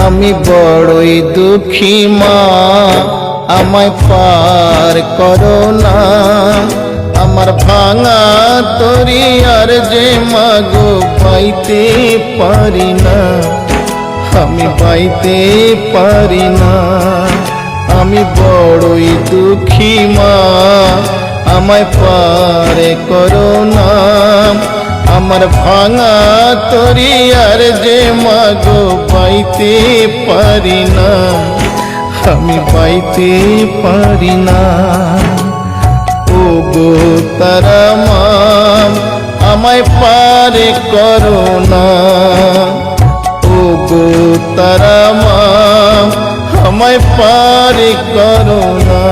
আমি বড়ই দুঃখী মা, আমায় পার করো না। আমার ভাঙা তরি আর যে মাগো পাইতে পারি না, আমি পাইতে পারি না। আমি বড়ই দুঃখী মা, আমায় পার করো না। আমার ভাঙা তরি আর যে মাগো পাইতে পারি না, আমি পাইতে পারি না। ও গো তারা মা, আমায় পার করো না। ও গো তারা মা, আমায় পার করো না।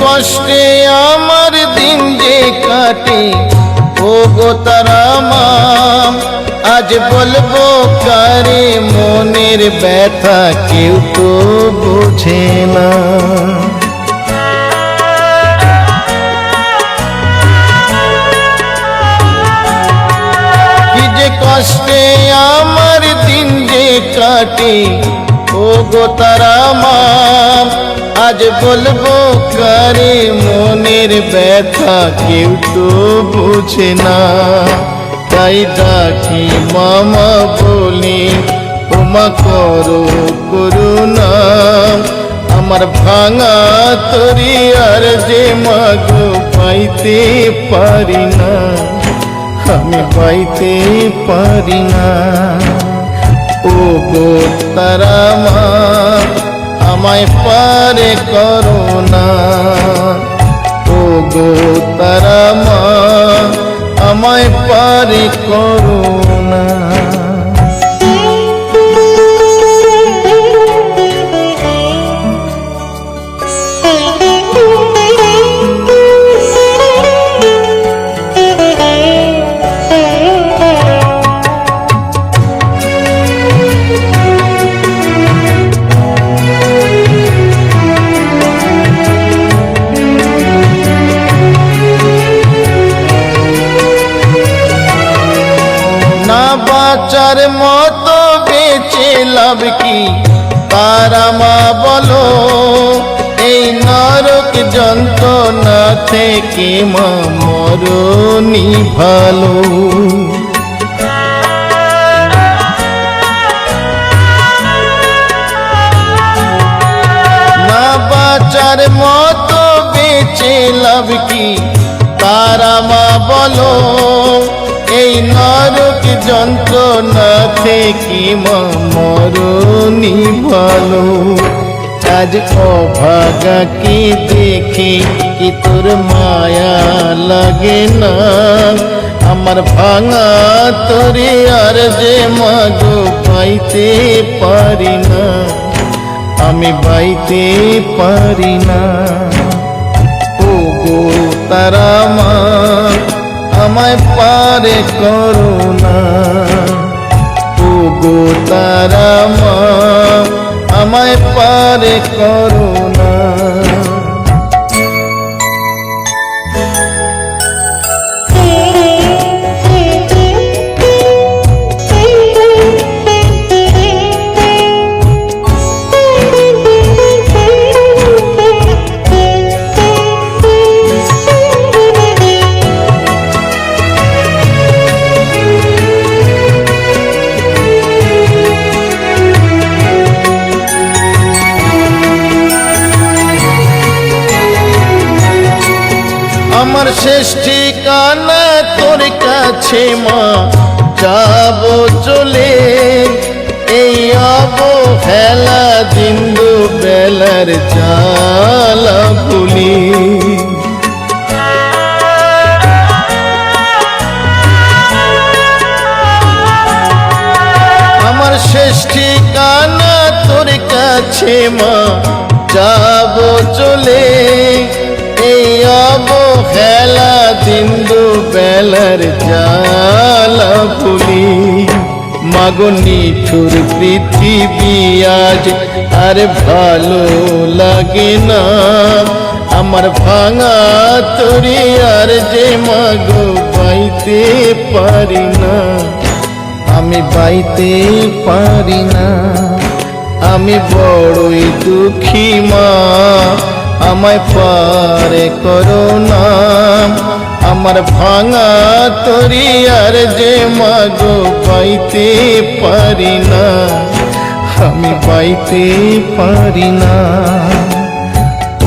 কষ্টে আমার দিন যে কাটে, ও গো তারা মা, আজ বলবো কারে মনের ব্যথা, কেউ তো বোঝে না। কি যে কষ্টে আমার দিন যে কাটে, ও গো তারা মা, আজ বলবো কারে মনের ব্যথা, কেউ তো বুঝে না। তাই ডাকি মামা বলি, ওমা করো করুণা। আমার ভাঙা তরি আর যে মাগো পাইতে পারি না, আমি পাইতে পারি না। ও গো তারা মা, আমায় পার করো না। ও গো তারা মা, আমায় পার করো না। বাঁচার মতো বেঁচে লাভ কি তারা মা বলো, এই নরক যন্ত্রণা থেকে মা মরণই ভালো। না বাঁচার মতো বেঁচে লাভ কি তারা মা বলো, এই নরক যন্ত্রণা থেকে মা মরণই ভালো। আজ অভাগা কি দেখি কি তোর মায়া লাগে না। আমার ভাঙা তরি আর যে মাগো পাইতে পারি না, আমি পাইতে পারি না। ও গো তারা মা, আমায় পার করো না। ও গো তারা মা, আমায় পার করো না। আমার শেষ ঠিকানা তোর কাছে মা, যাবো চলে এই অবহেলা দিন্দু বেলার জ্বালা ভুলি। ঠিকানা তোর কাছে মা যাব চলে এই অবহেলা দিন দুবেলার জ্বালা ভুলি মাগো নিঠুর পৃথিবী আজ আর ভালো লাগে না আমার ভাঙা তরি আর যে মাগো বাইতে পারি না আমি বাইতে পারি না আমি বড়ই দুঃখী মা আমায় পারে করো না আমার ভাঙা তরি আর যে মাগো বাইতে পারি না আমি বাইতে পারি না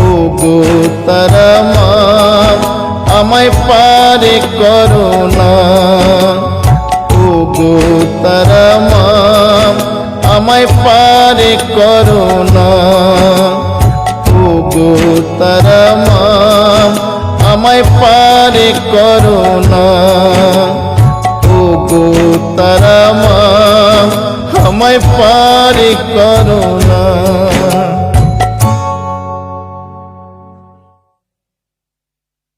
ও গো তারা মা আমায় পারে করো না ও গো তারা মা আমায় পারে করো না ও গো তারা মা আমায় পারে করো না ও গো তারা মা আমায় পারে করো না।